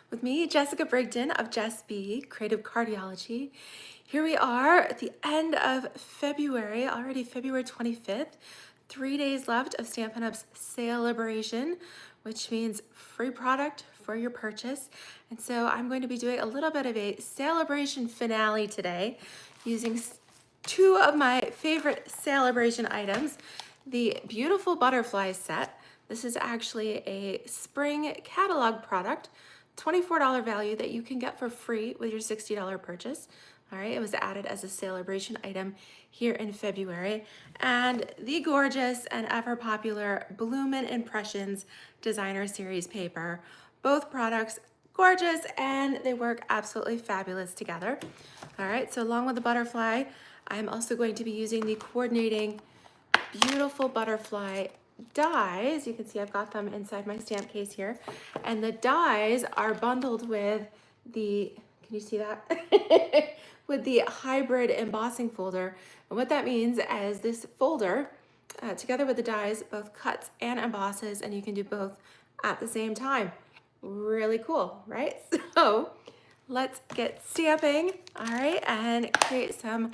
with me, Jessica Brigden of JessBCreativeCardiology. Here we are at the end of February, already February 25th. 3 days left of Stampin' Up's celebration, which means free product for your purchase. And so I'm going to be doing a little bit of a celebration finale today using two of my favorite celebration items, the beautiful butterfly set. This is actually a spring catalog product, $24 value that you can get for free with your $60 purchase. All right, it was added as a celebration item here in February. And the gorgeous and ever popular Bloomin' Impressions Designer Series paper. Both products gorgeous and they work absolutely fabulous together. All right, so along with the butterfly, I'm also going to be using the coordinating beautiful butterfly dies. You can see I've got them inside my stamp case here. And the dies are bundled with the, can you see that? With the hybrid embossing folder. And what that means is this folder, together with the dies, both cuts and embosses, and you can do both at the same time. Really cool, right? So let's get stamping, all right, and create some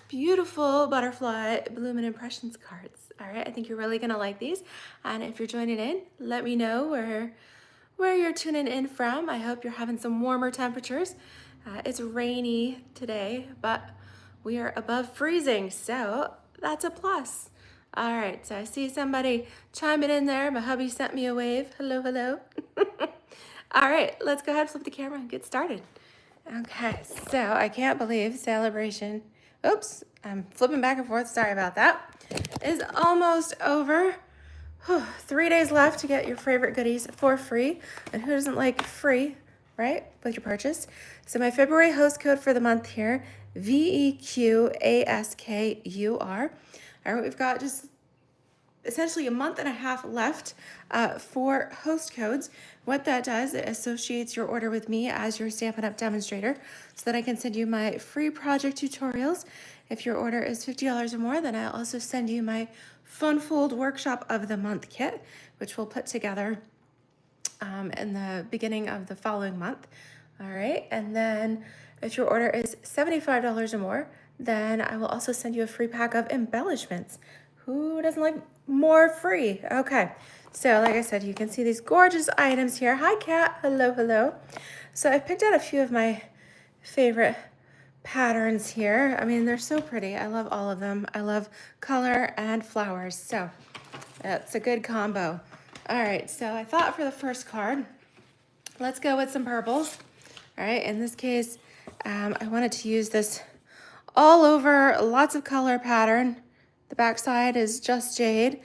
beautiful butterfly Bloomin' Impressions cards. All right, I think you're really gonna like these. And if you're joining in, let me know where you're tuning in from. I hope you're having some warmer temperatures. It's rainy today, but we are above freezing, so that's a plus. All right, so I see somebody chiming in there. My hubby sent me a wave. Hello, hello. All right, let's go ahead and flip the camera and get started. Okay, so I can't believe celebration. Oops, I'm flipping back and forth. Sorry about that. Is almost over. 3 days left to get your favorite goodies for free. And who doesn't like free, right, with your purchase? So my February host code for the month here, VEQASKUR. All right, we've got just essentially a month and a half left for host codes. What that does, it associates your order with me as your Stampin' Up! Demonstrator so that I can send you my free project tutorials. If your order is $50 or more, then I'll also send you my Fun Fold Workshop of the Month kit, which we'll put together in the beginning of the following month. All right, and then if your order is $75 or more, then I will also send you a free pack of embellishments. Who doesn't like more free? Okay, so like I said, you can see these gorgeous items here. Hi, Kat. Hello, hello. So I picked out a few of my favorite patterns here. I mean, they're so pretty. I love all of them. I love color and flowers, so that's a good combo. All right, so I thought for the first card, let's go with some purples. All right, in this case, I wanted to use this all over, lots of color pattern. The back side is Just Jade,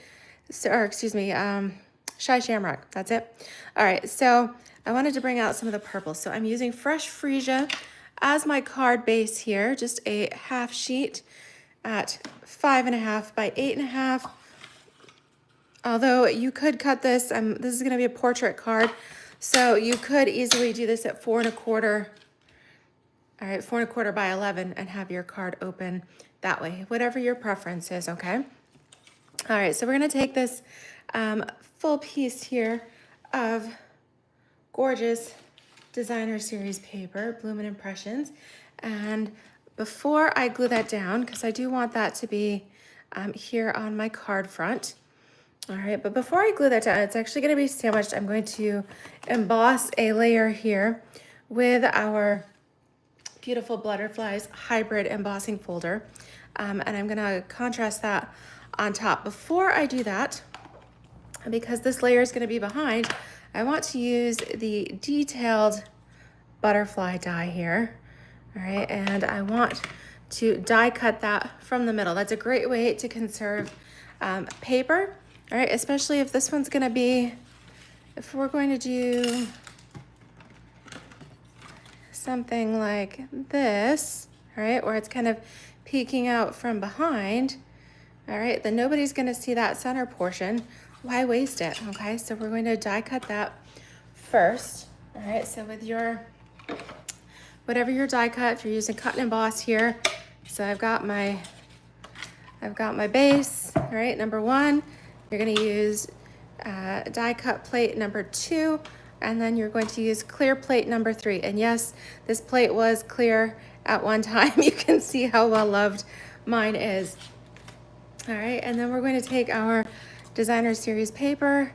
or excuse me, Shy Shamrock, that's it. All right, so I wanted to bring out some of the purple. So I'm using Fresh Freesia as my card base here, just a half sheet at 5.5 by 8.5. Although you could cut this, this is gonna be a portrait card, so you could easily do this at 4.25. All right, 4.25 by 11 and have your card open that way, whatever your preference is, okay? All right, so we're gonna take this full piece here of gorgeous designer series paper, Bloomin' Impressions, and before I glue that down, because I do want that to be here on my card front, all right, but before I glue that down, it's actually gonna be sandwiched. I'm going to emboss a layer here with our beautiful butterflies hybrid embossing folder, and I'm gonna contrast that on top. Before I do that, because this layer is gonna be behind, I want to use the detailed butterfly die here, all right, and I want to die cut that from the middle. That's a great way to conserve paper, all right, especially if this one's gonna be, if we're going to do something like this, all right, where it's kind of peeking out from behind, all right, then nobody's gonna see that center portion. Why waste it, okay? So we're going to die cut that first, all right? So with your, whatever your die cut, if you're using cut and emboss here, so I've got my base, all right, number 1. You're gonna use die cut plate number 2. and then you're going to use clear plate number 3. And yes, this plate was clear at one time. You can see how well loved mine is. All right, and then we're going to take our designer series paper,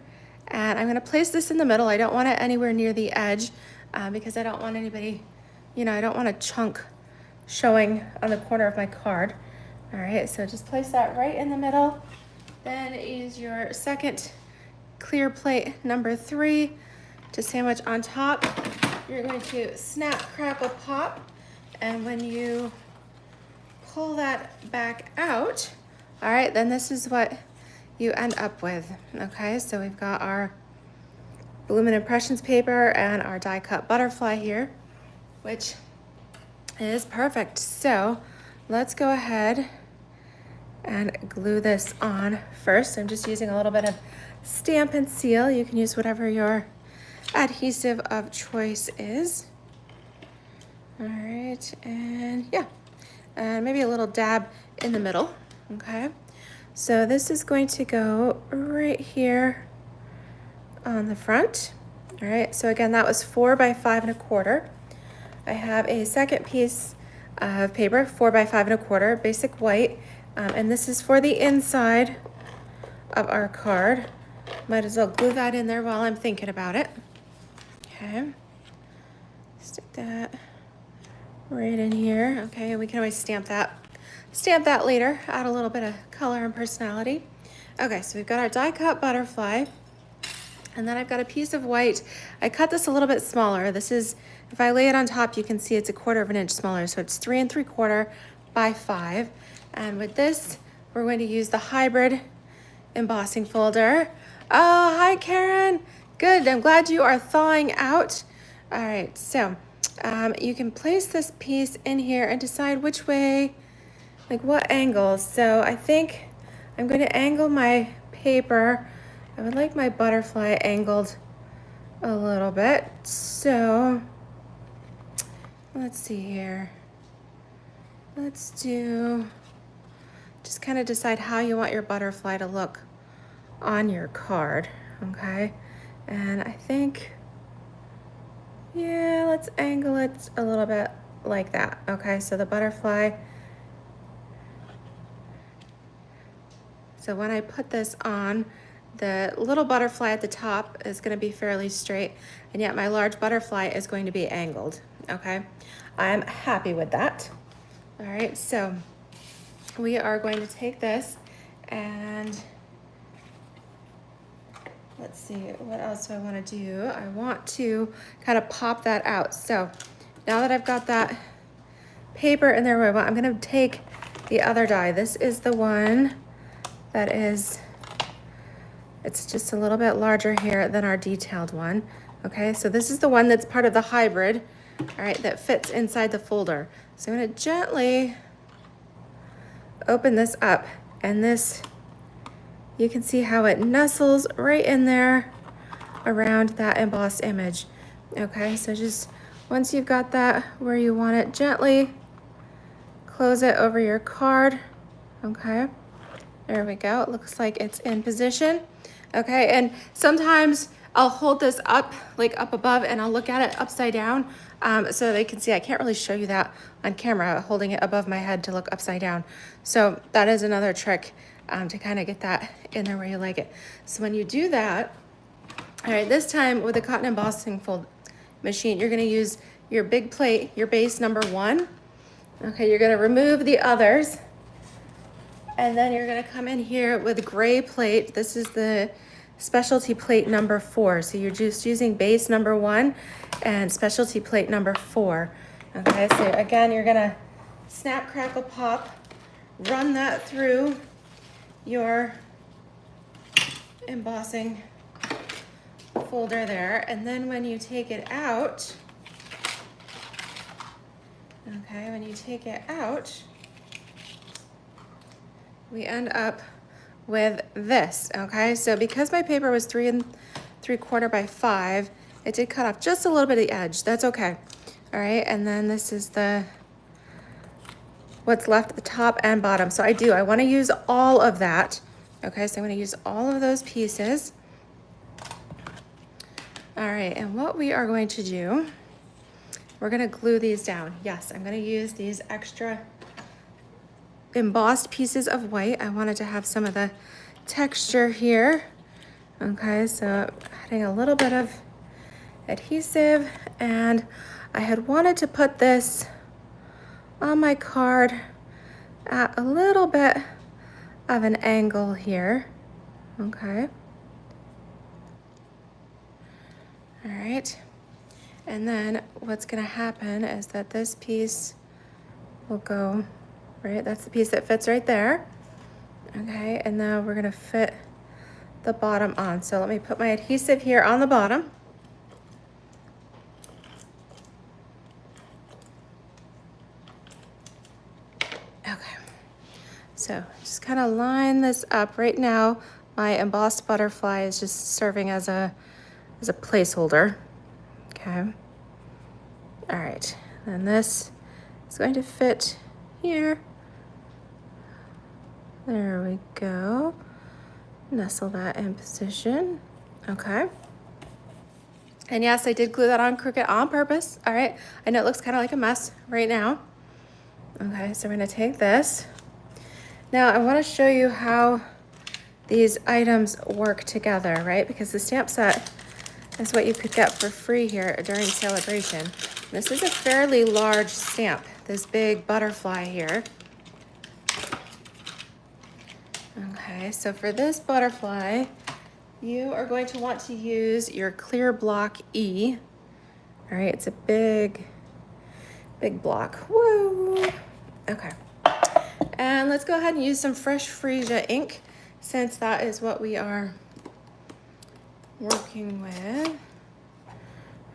and I'm going to place this in the middle. I don't want it anywhere near the edge because I don't want anybody, you know, I don't want a chunk showing on the corner of my card. All right, so just place that right in the middle. Then use your second clear plate number 3 to sandwich on top. You're going to snap, crackle, pop, and when you pull that back out, all right, then this is what you end up with. Okay, so we've got our Bloomin' Impressions paper and our die cut butterfly here, which is perfect. So let's go ahead and glue this on first. I'm just using a little bit of Stampin' Seal. You can use whatever your adhesive of choice is. All right, and yeah, and maybe a little dab in the middle. Okay, so this is going to go right here on the front. All right, so again, that was 4 by 5 1/4. I have a second piece of paper, 4 by 5 1/4, basic white, and this is for the inside of our card. Might as well glue that in there while I'm thinking about it. Okay, stick that right in here. Okay, we can always stamp that later, add a little bit of color and personality. Okay, so we've got our die cut butterfly, and then I've got a piece of white. I cut this a little bit smaller. This is, if I lay it on top, you can see it's 1/4 inch smaller, so it's 3 3/4 by 5. And with this, we're going to use the hybrid embossing folder. Oh, hi Karen. Good, I'm glad you are thawing out. All right, so you can place this piece in here and decide which way, like what angle. So I think I'm going to angle my paper. I would like my butterfly angled a little bit. So let's see here. Let's do, just kind of decide how you want your butterfly to look on your card, okay? And I think, yeah, let's angle it a little bit like that, okay? So the butterfly, so when I put this on, the little butterfly at the top is going to be fairly straight, and yet my large butterfly is going to be angled, okay? I'm happy with that. All right, so we are going to take this and let's see, what else do I want to do? I want to kind of pop that out. So now that I've got that paper in there, I'm going to take the other die. This is the one that is, it's just a little bit larger here than our detailed one. Okay, so this is the one that's part of the hybrid, all right, that fits inside the folder. So I'm going to gently open this up, and this, you can see how it nestles right in there around that embossed image. Okay, so just once you've got that where you want it, gently close it over your card. Okay, there we go. It looks like it's in position. Okay, and sometimes I'll hold this up, like up above, and I'll look at it upside down so they can see. I can't really show you that on camera, holding it above my head to look upside down. So that is another trick to kind of get that in there where you like it. So when you do that, all right, this time with the cotton embossing fold machine, you're going to use your big plate, your base number 1. Okay, you're going to remove the others, and then you're going to come in here with gray plate. This is the specialty plate number 4. So you're just using base number 1 and specialty plate number 4. Okay, so again, you're going to snap, crackle, pop, run that through your embossing folder there, and then when you take it out, okay, when you take it out, we end up with this. Okay, so because my paper was 3 3/4 by 5, it did cut off just a little bit of the edge. That's okay. All right, and then this is the what's left at the top and bottom. So I want to use all of that. Okay, so I'm going to use all of those pieces. All right, and what we are going to do, we're gonna glue these down. Yes, I'm gonna use these extra embossed pieces of white. I wanted to have some of the texture here. Okay, so adding a little bit of adhesive, and I had wanted to put this on my card at a little bit of an angle here. Okay. All right. And then what's gonna happen is that this piece will go, right? That's the piece that fits right there. Okay, and now we're gonna fit the bottom on. So let me put my adhesive here on the bottom. Okay, so just kind of line this up. Right now, my embossed butterfly is just serving as a placeholder. Okay. All right, and this is going to fit here. There we go. Nestle that in position. Okay. And yes, I did glue that on crooked on purpose. All right. I know it looks kind of like a mess right now. Okay, so we're gonna take this. Now I want to show you how these items work together, right? Because the stamp set is what you could get for free here during celebration. This is a fairly large stamp, this big butterfly here. Okay, so for this butterfly, you are going to want to use your clear block E. All right, it's a big block. Woo! Okay. And let's go ahead and use some fresh freesia ink, since that is what we are working with.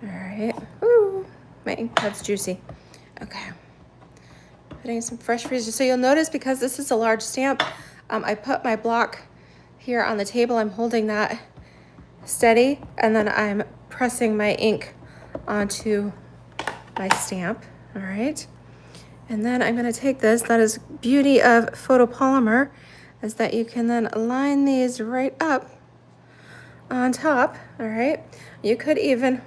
All right. Ooh, my ink pad's juicy. Okay. Putting some fresh freesia. So you'll notice, because this is a large stamp, I put my block here on the table. I'm holding that steady, and then I'm pressing my ink onto my stamp. All right. And then I'm going to take this. That is beauty of photopolymer, is that you can then line these right up on top. All right. You could even,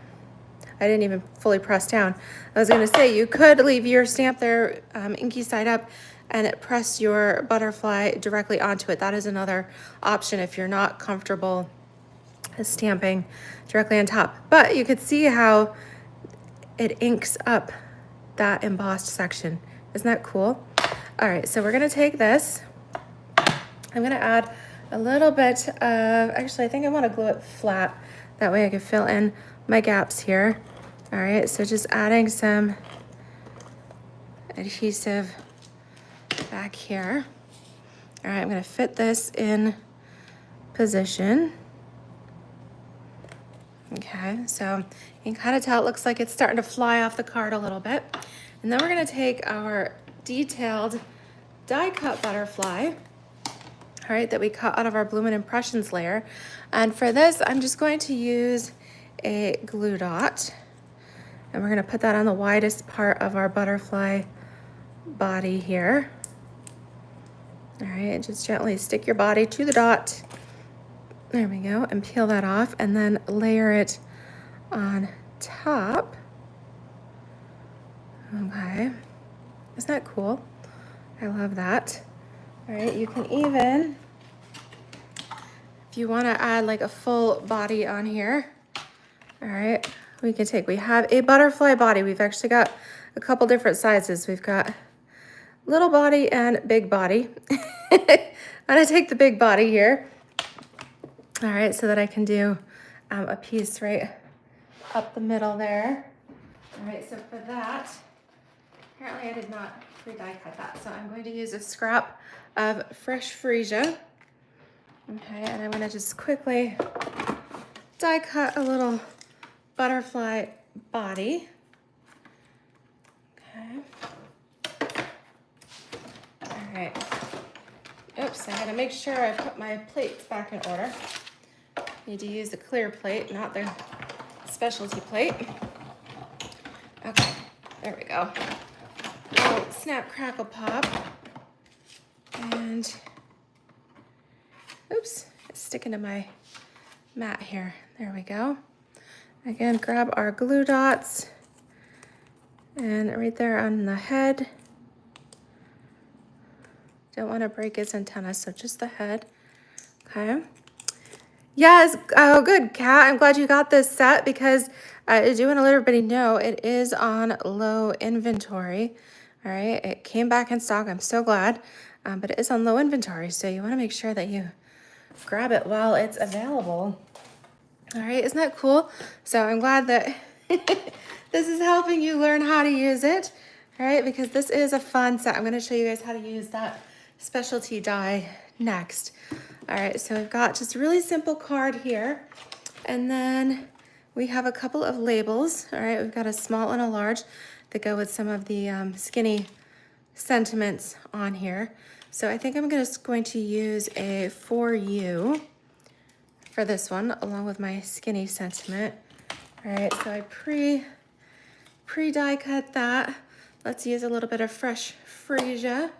I didn't even fully press down. I was going to say, you could leave your stamp there inky side up and press your butterfly directly onto it. That is another option if you're not comfortable stamping directly on top. But you could see how it inks up that embossed section. Isn't that cool? All right, so we're gonna take this. I'm gonna add a little bit of, actually I think I wanna glue it flat. That way I can fill in my gaps here. All right, so just adding some adhesive back here. All right, I'm gonna fit this in position. Okay, so you can kind of tell it looks like it's starting to fly off the card a little bit. And then we're gonna take our detailed die cut butterfly, all right, that we cut out of our Bloomin' Impressions layer. And for this, I'm just going to use a glue dot. And we're gonna put that on the widest part of our butterfly body here. All right, just gently stick your body to the dot. There we go, and peel that off, and then layer it on top. Okay, isn't that cool? I love that. All right, you can even, if you wanna add like a full body on here, all right, we have a butterfly body. We've actually got a couple different sizes. We've got little body and big body. I'm gonna take the big body here. All right, so that I can do a piece right up the middle there. All right, so for that, apparently I did not pre-die cut that, so I'm going to use a scrap of fresh freesia. Okay, and I'm gonna just quickly die cut a little butterfly body. Okay. All right. Oops, I had to make sure I put my plates back in order. Need to use the clear plate, not the specialty plate. Okay, there we go. Little snap, crackle, pop. And, oops, it's sticking to my mat here. There we go. Again, grab our glue dots and right there on the head. Don't want to break its antenna, so just the head. Okay. Yes, oh good, Kat. I'm glad you got this set because I do want to let everybody know it is on low inventory. All right, it came back in stock. I'm so glad, but it is on low inventory, so you want to make sure that you grab it while it's available. All right, isn't that cool? So I'm glad that this is helping you learn how to use it. All right, because this is a fun set. I'm going to show you guys how to use that specialty die next. All right, so we've got just a really simple card here. And then we have a couple of labels. All right, we've got a small and a large that go with some of the skinny sentiments on here. So I think I'm just going to use a For You for this one, along with my skinny sentiment. All right, so I pre-die cut that. Let's use a little bit of fresh freesia.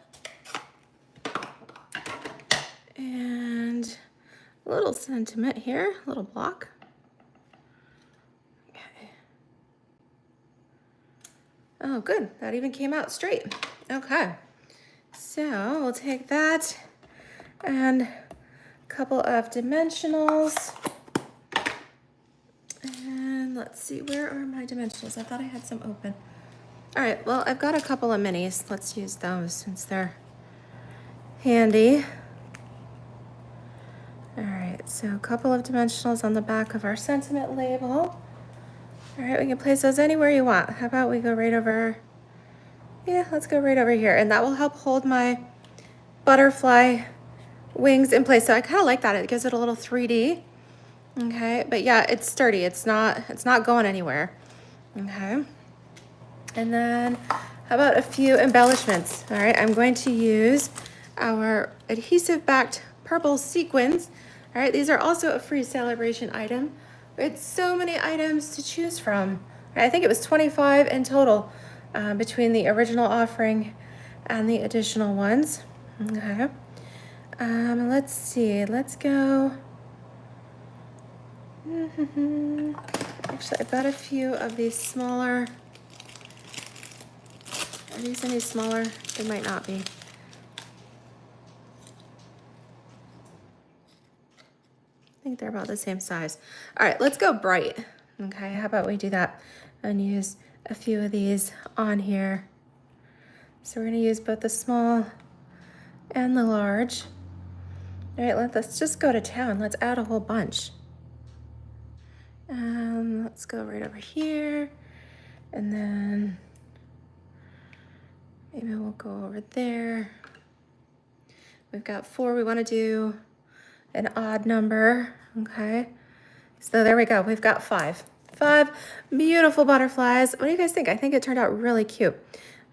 And a little sentiment here, a little block. Okay. Oh, good. That even came out straight. Okay. So we'll take that and a couple of dimensionals. And let's see, where are my dimensionals? I thought I had some open. All right, well, I've got a couple of minis. Let's use those since they're handy. All right, so a couple of dimensionals on the back of our sentiment label. All right, we can place those anywhere you want. How about we go right over, yeah, let's go right over here. And that will help hold my butterfly wings in place. So I kind of like that. It gives it a little 3D. Okay, but yeah, it's sturdy. It's not going anywhere. Okay. And then how about a few embellishments? All right, I'm going to use our adhesive backed purple sequins. All right, these are also a free celebration item. We had so many items to choose from. I think it was 25 in total between the original offering and the additional ones. Okay. Let's see, let's go. Actually, I've got a few of these smaller. Are these any smaller? They might not be. I think they're about the same size. All right, let's go bright. Okay, how about we do that and use a few of these on here. So we're gonna use both the small and the large. All right, let's just go to town. Let's add a whole bunch. Let's go right over here. And then maybe we'll go over there. We've got 4. We want to do an odd number. Okay. So there we go. We've got 5. 5 beautiful butterflies. What do you guys think? I think it turned out really cute.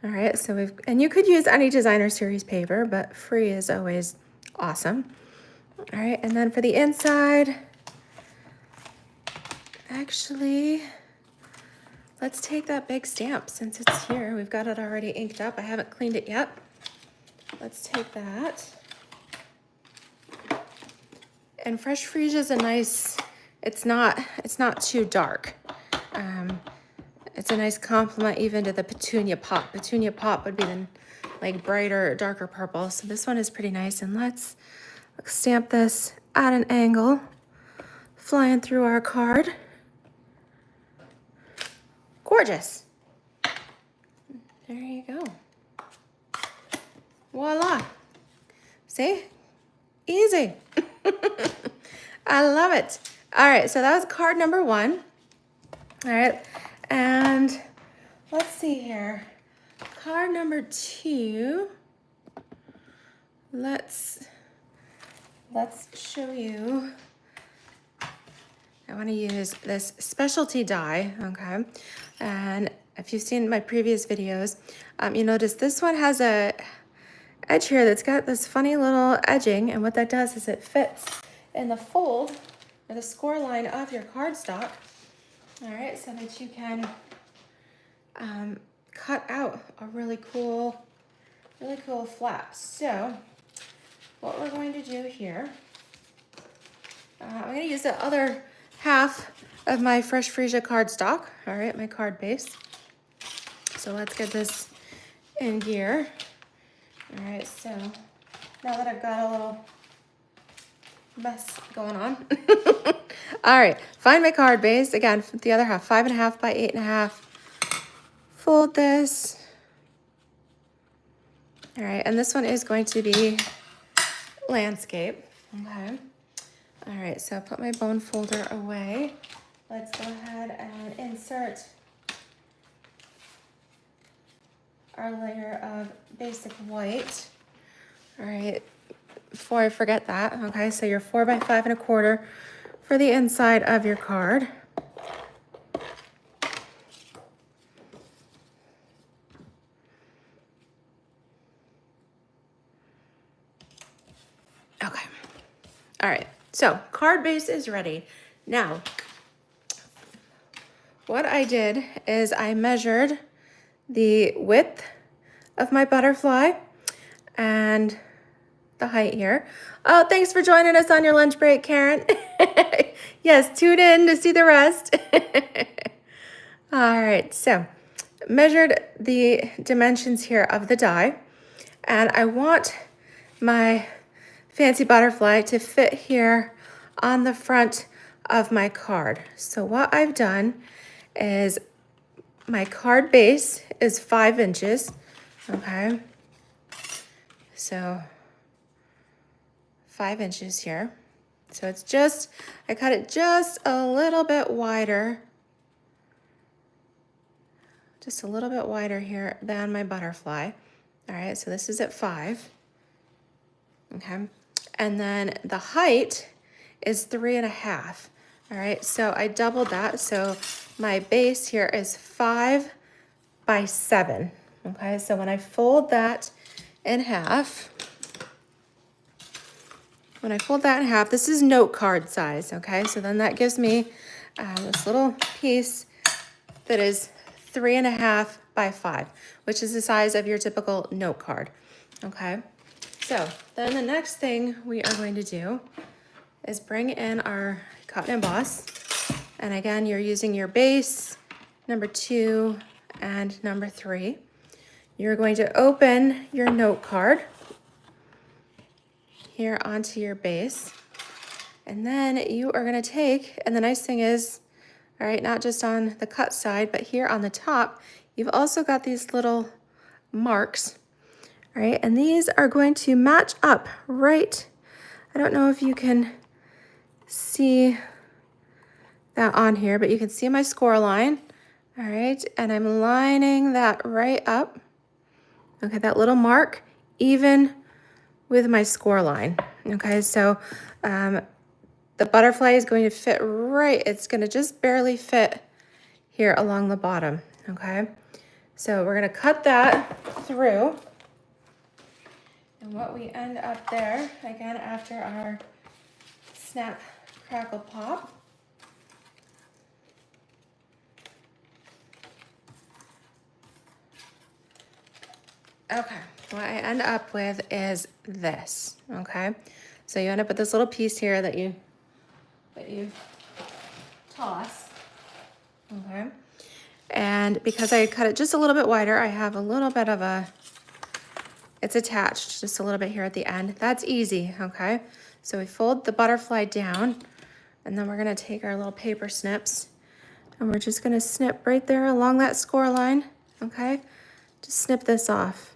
All right. So and you could use any designer series paper, but free is always awesome. All right. And then for the inside, actually, let's take that big stamp since it's here. We've got it already inked up. I haven't cleaned it yet. Let's take that. And fresh freesia is a nice, it's not too dark. It's a nice complement even to the petunia pop. Petunia pop would be the like brighter, darker purple. So this one is pretty nice. And let's stamp this at an angle, flying through our card. Gorgeous. There you go. Voila. See? Easy. I love it. All right, so that was card number 1. All right, and let's see here. Card number 2. Let's show you. I want to use this specialty die, okay? And if you've seen my previous videos, you notice this one has a edge here that's got this funny little edging, and what that does is it fits in the fold or the score line of your cardstock. All right, so that you can cut out a really cool flap. So what we're going to do here, I'm going to use the other half of my Fresh Freesia cardstock. All right, my card base. So let's get this in gear. All right, so now that I've got a little mess going on. All right, find my card base. Again, the other half, 5.5 by 8.5. Fold this. All right, and this one is going to be landscape. Okay. All right, so put my bone folder away. Let's go ahead and insert our layer of basic white. All right, before I forget that, okay, so your 4 by 5.25 for the inside of your card. Okay, all right, so card base is ready. Now, what I did is I measured the width of my butterfly and the height here. Oh, thanks for joining us on your lunch break, Karen. Yes, tune in to see the rest. All right, so measured the dimensions here of the die, and I want my fancy butterfly to fit here on the front of my card. So what I've done is my card base is 5 inches, okay? So 5 inches here. So it's just, I cut it just a little bit wider, just a little bit wider here than my butterfly. All right, so this is at 5, okay? And then the height is 3.5. All right, so I doubled that. So my base here is 5 by 7. Okay, so when I fold that in half, this is note card size. Okay, so then that gives me this little piece that is 3.5 by 5, which is the size of your typical note card. Okay, so then the next thing we are going to do is bring in our cotton emboss. And again, you're using your base, number 2 and number 3. You're going to open your note card here onto your base. And then you are going to take, and the nice thing is, all right, not just on the cut side, but here on the top, you've also got these little marks, all right? And these are going to match up right. I don't know if you can see that on here, but you can see my score line, all right? And I'm lining that right up, okay, that little mark, even with my score line, okay? So the butterfly is going to fit right, it's gonna just barely fit here along the bottom, okay? So we're gonna cut that through, and what we end up there, again, after our snap, crackle, pop, okay, what I end up with is this, okay? So you end up with this little piece here that you toss, okay? And because I cut it just a little bit wider, I have a little bit of it's attached just a little bit here at the end. That's easy, okay? So we fold the butterfly down, and then we're gonna take our little paper snips, and we're just gonna snip right there along that score line, okay? Just snip this off.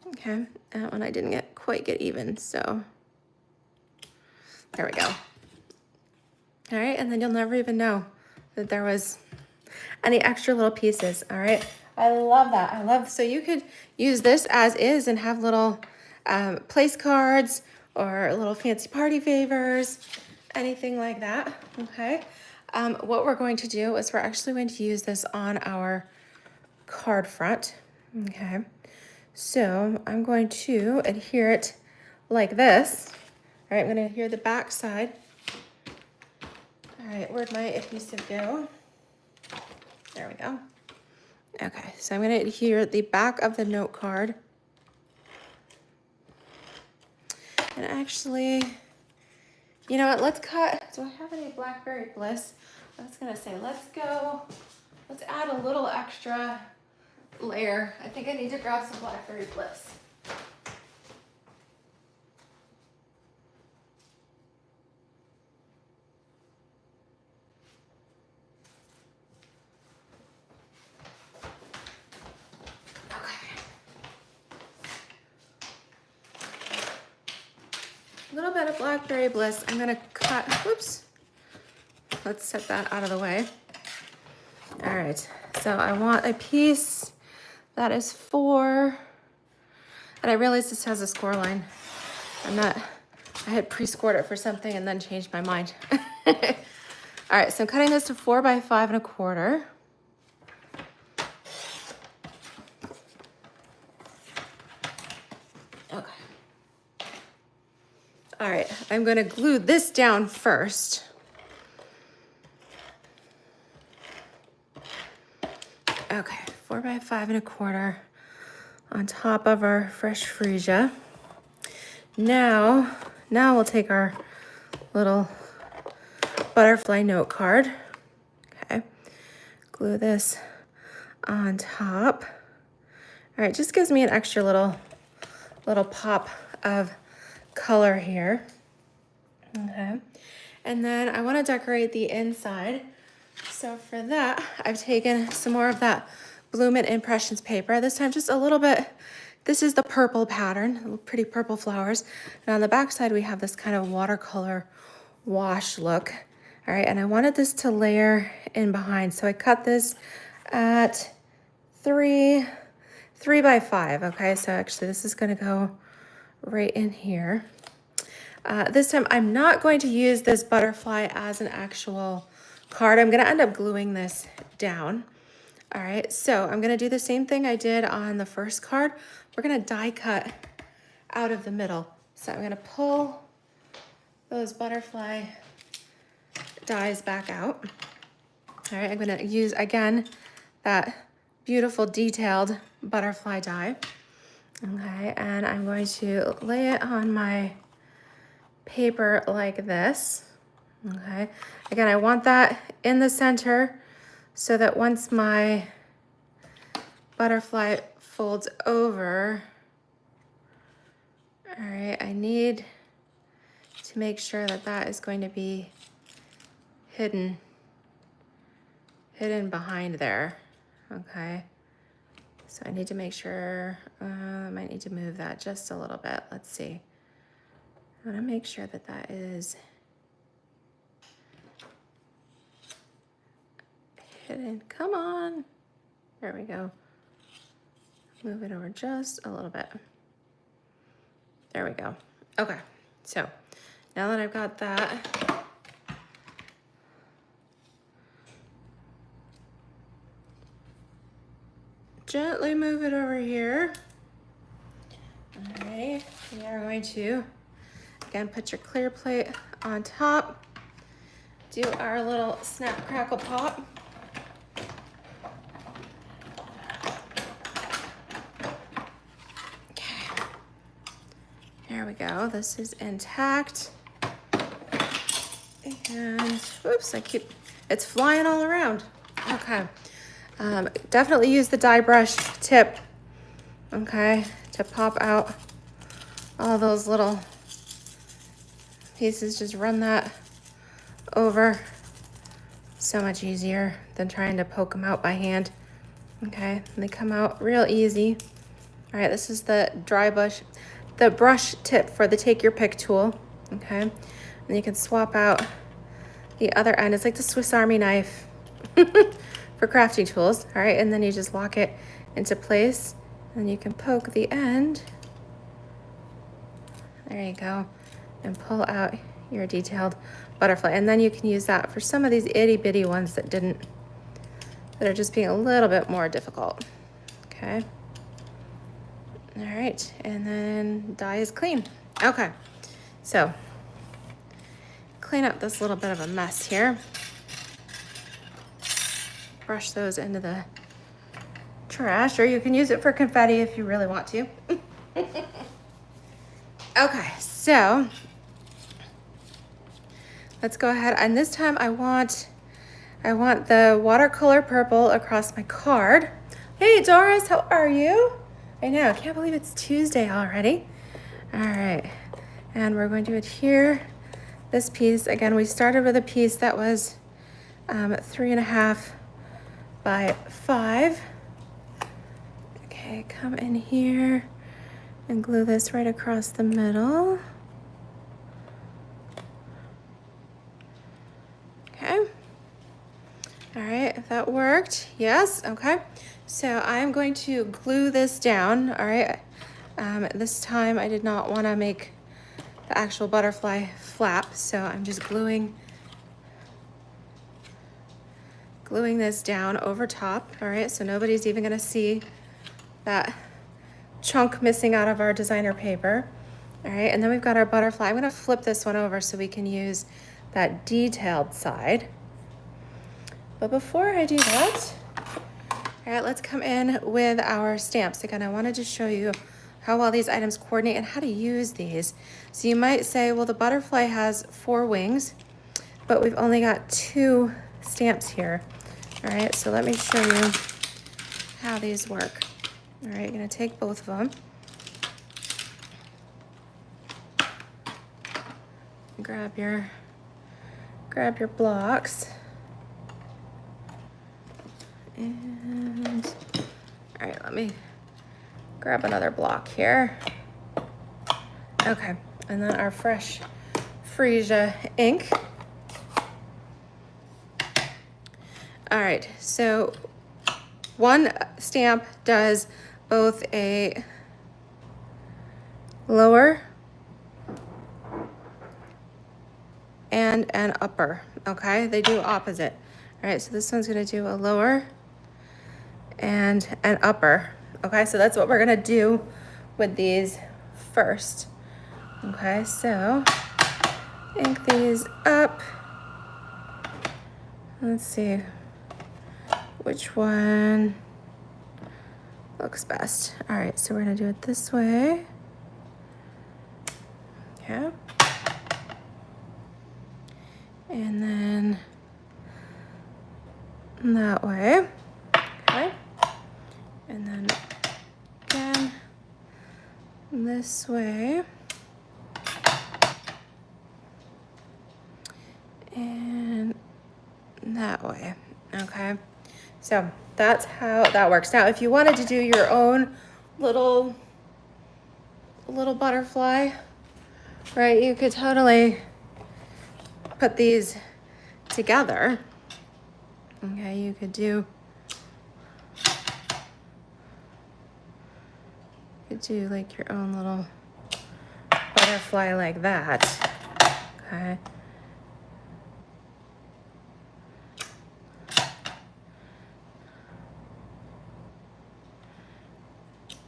Okay, that one I didn't quite get even, so there we go. All right, and then you'll never even know that there was any extra little pieces, all right? I love that. So you could use this as is and have little place cards or little fancy party favors, anything like that, okay? What we're going to do is we're actually going to use this on our card front, okay? So I'm going to adhere it like this. All right, I'm gonna adhere the back side. All right, where'd my adhesive go? There we go. Okay, so I'm gonna adhere the back of the note card. And actually, You know what, let's cut, do I have any Blackberry Bliss? I was gonna say, let's add a little extra layer. I think I need to grab some Blackberry Bliss. A little bit of Blackberry Bliss. I'm gonna cut, whoops. Let's set that out of the way. All right, so I want a piece that is 4, and I realize this has a score line. I had pre-scored it for something and then changed my mind. All right, so I'm cutting this to 4 by 5 1/4. Okay. All right, I'm gonna glue this down first. Okay, 4 by 5 1/4 on top of our fresh freesia. Now we'll take our little butterfly note card. Okay, glue this on top. All right, just gives me an extra little pop of color here. Okay, and then I want to decorate the inside. So for that, I've taken some more of that Bloomin' Impressions paper. This time just a little bit. This is the purple pattern, pretty purple flowers. And on the back side, we have this kind of watercolor wash look. All right, and I wanted this to layer in behind. So I cut this at 3 by 5. Okay, so actually this is gonna go right in here. This time I'm not going to use this butterfly as an actual card. I'm gonna end up gluing this down. All right, so I'm gonna do the same thing I did on the first card. We're gonna die cut out of the middle. So I'm gonna pull those butterfly dies back out. All right, I'm gonna use, again, that beautiful detailed butterfly die. Okay, and I'm going to lay it on my paper like this. Okay, again, I want that in the center so that once my butterfly folds over, all right, I need to make sure that that is going to be hidden behind there. Okay, so I need to make sure, I might need to move that just a little bit. Let's see. I want to make sure that that is hidden. Come on. There we go. Move it over just a little bit. There we go. Okay, so now that I've got that, gently move it over here. All right, we are going to, again, put your clear plate on top, do our little snap, crackle, pop. Okay, there we go. This is intact. And, oops, it's flying all around. Okay. Definitely use the die brush tip, okay, to pop out all those little pieces. Just run that over. So much easier than trying to poke them out by hand. Okay, and they come out real easy. All right, this is the brush tip for the take your pick tool. Okay, and you can swap out the other end. It's like the Swiss Army knife for crafting tools. All right, and then you just lock it into place, and you can poke the end. There you go, and pull out your detailed butterfly. And then you can use that for some of these itty bitty ones that are just being a little bit more difficult. Okay. All right, and then die is clean. Okay, so clean up this little bit of a mess here. Brush those into the trash, or you can use it for confetti if you really want to. Okay, so let's go ahead, and this time I want the watercolor purple across my card. Hey Doris, how are you? I know, I can't believe it's Tuesday already. All right, and we're going to adhere this piece. Again, we started with a piece that was 3.5 by 5. Okay, come in here and glue this right across the middle. Okay. All right, if that worked, yes, okay. So I'm going to glue this down, all right. This time I did not want to make the actual butterfly flap, so I'm just gluing this down over top, all right, so nobody's even gonna see that chunk missing out of our designer paper. All right, and then we've got our butterfly. I'm gonna flip this one over so we can use that detailed side. But before I do that, all right, let's come in with our stamps. Again, I wanted to show you how well these items coordinate and how to use these. So you might say, well, the butterfly has 4 wings, but we've only got 2 stamps here. All right, so let me show you how these work. All right, you're gonna take both of them. Grab your blocks. And all right, let me grab another block here. Okay, and then our fresh freesia ink. All right, so one stamp does both a lower and an upper, okay? They do opposite. All right, so this one's gonna do a lower and an upper, okay? So that's what we're gonna do with these first, okay? So ink these up. Let's see which one looks best. All right, so we're gonna do it this way. Okay. And then that way, okay? And then again, this way. And that way, okay? So that's how that works. Now, if you wanted to do your own little butterfly, right, you could totally put these together. Okay, you could do like your own little butterfly like that. Okay.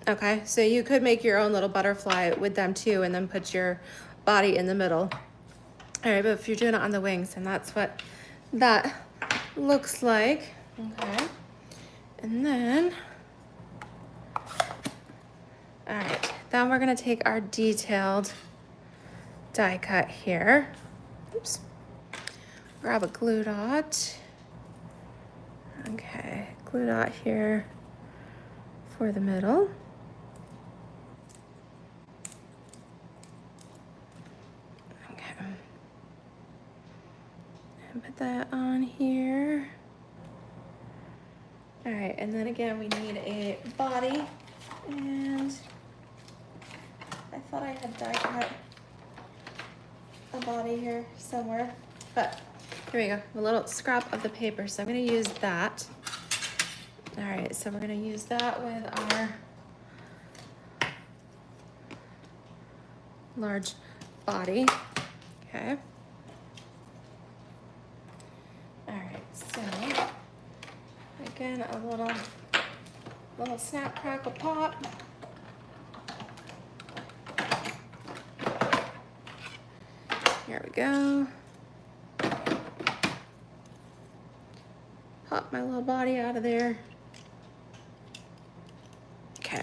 Okay, so you could make your own little butterfly with them too, and then put your body in the middle. All right, but if you're doing it on the wings, then that's what that looks like. Okay, and then, all right, then we're gonna take our detailed die cut here. Oops. Grab a glue dot. Okay, glue dot here for the middle. Put that on here. All right, and then again, we need a body, and I thought I had die cut a body here somewhere, but here we go, a little scrap of the paper, so I'm gonna use that. All right, so we're gonna use that with our large body, okay. So, again, a little snap, crackle, pop. Here we go. Pop my little body out of there. Okay.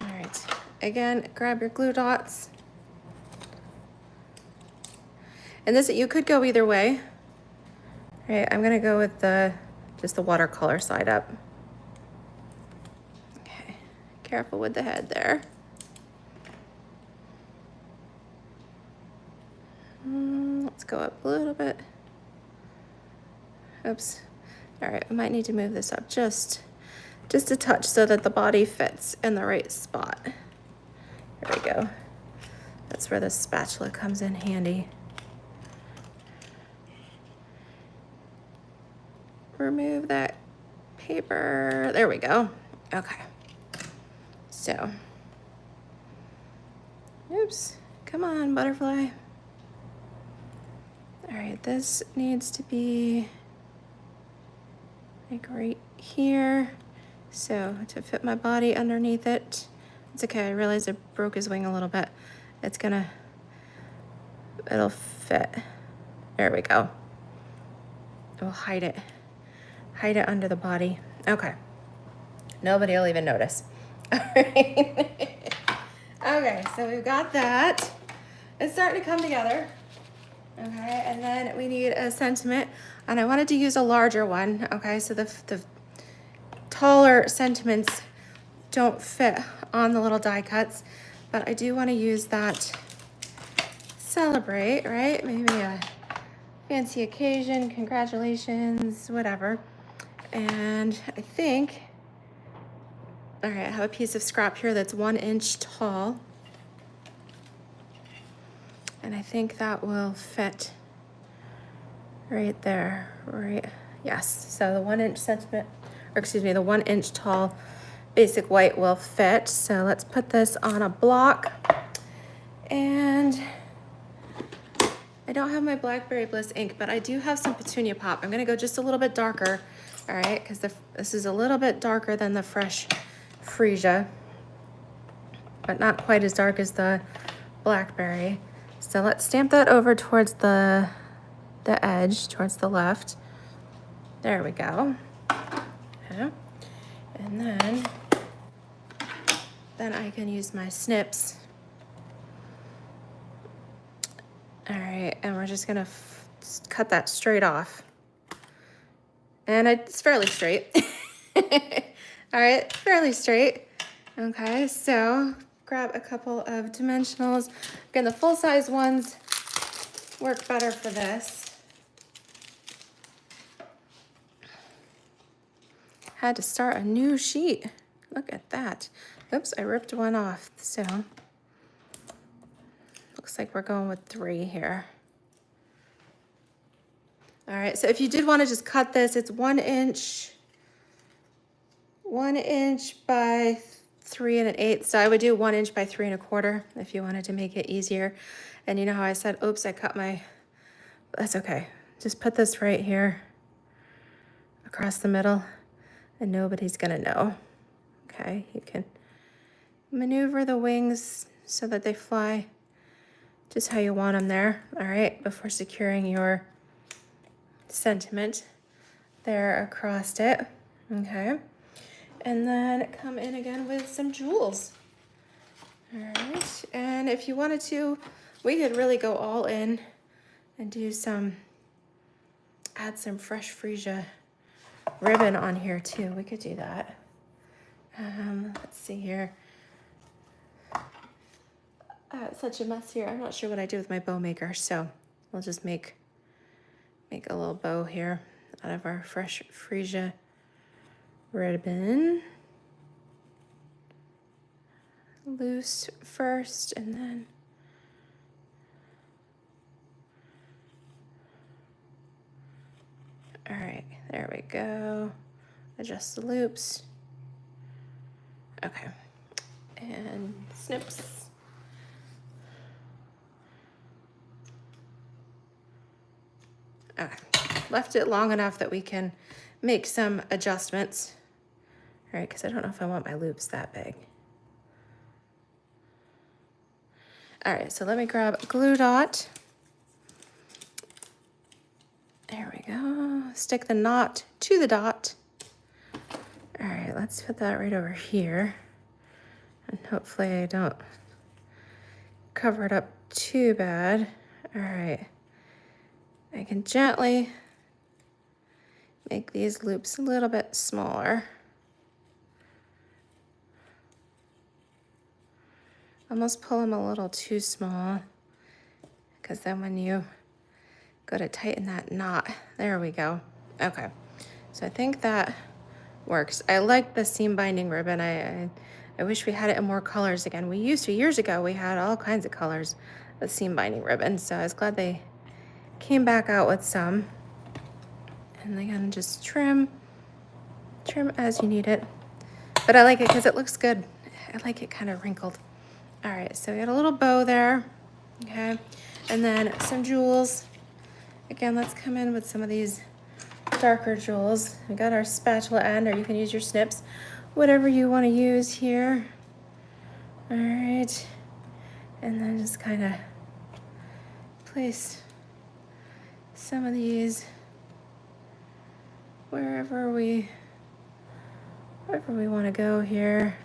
All right. Again, grab your glue dots. And this, you could go either way. All right, I'm gonna go with just the watercolor side up. Okay, careful with the head there. Let's go up a little bit. Oops. All right, we might need to move this up just a touch so that the body fits in the right spot. There we go. That's where the spatula comes in handy. Remove that paper. There we go. Okay. So, oops. Come on, butterfly. All right, this needs to be like right here. So to fit my body underneath it. It's okay, I realized I broke his wing a little bit. It'll fit. There we go. It will hide it under the body. Okay, nobody will even notice. All right. Okay, so we've got that. It's starting to come together. Okay, and then we need a sentiment, and I wanted to use a larger one. Okay, so the taller sentiments don't fit on the little die cuts, but I do want to use that celebrate, right? Maybe a fancy occasion, congratulations, whatever. And I think, all right, I have a piece of scrap here that's 1 inch tall. And I think that will fit right there, right? Yes, so the 1 inch sentiment, or excuse me, the 1 inch tall basic white will fit. So let's put this on a block. And I don't have my Blackberry Bliss ink, but I do have some Petunia Pop. I'm gonna go just a little bit darker, all right? Because this is a little bit darker than the fresh freesia, but not quite as dark as the Blackberry. So let's stamp that over towards the edge, towards the left. There we go. Okay. And then I can use my snips. All right, and we're just gonna cut that straight off. And it's fairly straight. All right, fairly straight. Okay, so grab a couple of dimensionals. Again, the full-size ones work better for this. Had to start a new sheet. Look at that. Oops, I ripped one off, so looks like we're going with 3 here. All right, so if you did want to just cut this, it's 1 inch by 3 1/8. So I would do 1 inch by 3 1/4 if you wanted to make it easier. And you know how I said, oops, I cut that's okay. Just put this right here across the middle and nobody's gonna know. Okay, you can maneuver the wings so that they fly just how you want them there. All right, before securing your sentiment there across it. Okay, and then come in again with some jewels. All right, and if you wanted to, we could really go all in and do add some fresh freesia ribbon on here too. We could do that. Let's see here. Such a mess here. I'm not sure what I do with my bow maker, so we'll just make a little bow here out of our fresh freesia ribbon. Loose first, and then all right, there we go. Adjust the loops. Okay, and snips. Okay, left it long enough that we can make some adjustments. All right, because I don't know if I want my loops that big. All right, so let me grab a glue dot. There we go. Stick the knot to the dot. All right, let's put that right over here. And hopefully I don't cover it up too bad. All right, I can gently make these loops a little bit smaller. Almost pull them a little too small, because then when you go to tighten that knot, there we go. Okay, so I think that works. I like the seam binding ribbon. I wish we had it in more colors again. We used to, years ago, we had all kinds of colors of seam binding ribbon, so I was glad they came back out with some. And again, just trim as you need it. But I like it because it looks good. I like it kind of wrinkled. All right, so we got a little bow there, okay? And then some jewels. Again, let's come in with some of these darker jewels. We got our spatula end, or you can use your snips, whatever you want to use here. All right, and then just kind of place some of these wherever we want to go here.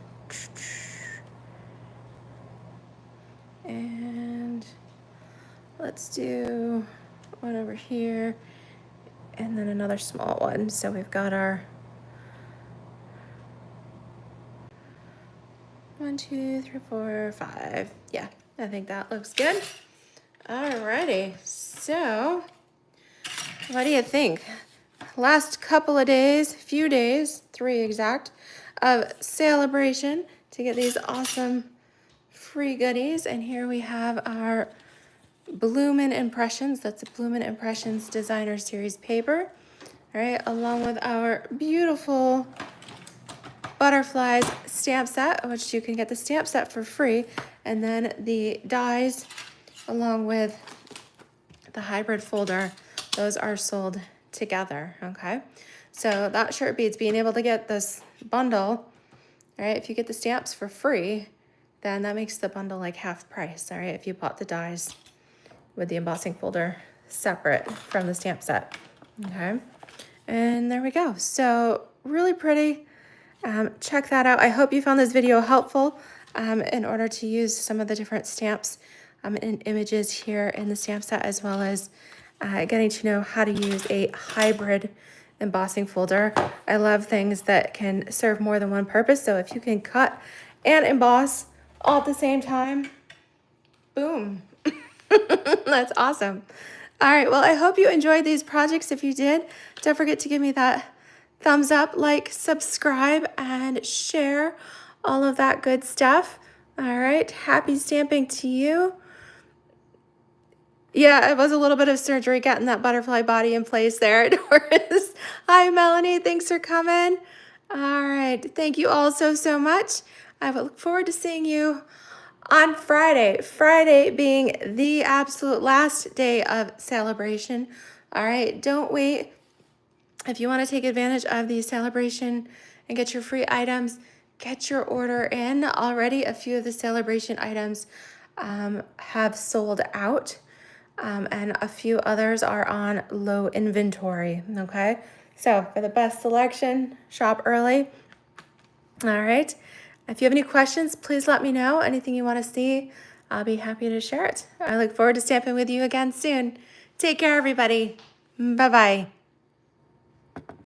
And let's do one over here and then another small one. So we've got our 1, 2, 3, 4, 5. Yeah, I think that looks good. Alrighty, so what do you think? Last couple of days, few days, 3 exact, of celebration to get these awesome free goodies. And here we have our Bloomin Impressions. That's a Bloomin Impressions Designer Series paper. All right, along with our beautiful Butterflies stamp set, which you can get the stamp set for free, and then the dies along with the hybrid folder. Those are sold together, okay? So that sure beats being able to get this bundle, all right? If you get the stamps for free, then that makes the bundle like half price, all right? If you bought the dies with the embossing folder separate from the stamp set, okay? And there we go. So really pretty. Check that out. I hope you found this video helpful in order to use some of the different stamps and images here in the stamp set, as well as getting to know how to use a hybrid embossing folder. I love things that can serve more than one purpose. So if you can cut and emboss all at the same time, boom. That's awesome. All right, well, I hope you enjoyed these projects. If you did, don't forget to give me that thumbs up, like, subscribe, and share all of that good stuff. All right, happy stamping to you. Yeah, it was a little bit of surgery getting that butterfly body in place there, Doris. Hi, Melanie, thanks for coming. All right, thank you all so much. I will look forward to seeing you on Friday. Friday being the absolute last day of celebration. All right, don't wait. If you want to take advantage of the celebration and get your free items, get your order in. Already a few of the celebration items have sold out, and a few others are on low inventory, okay? So for the best selection, shop early. All right. If you have any questions, please let me know. Anything you want to see, I'll be happy to share it. I look forward to stamping with you again soon. Take care, everybody. Bye-bye.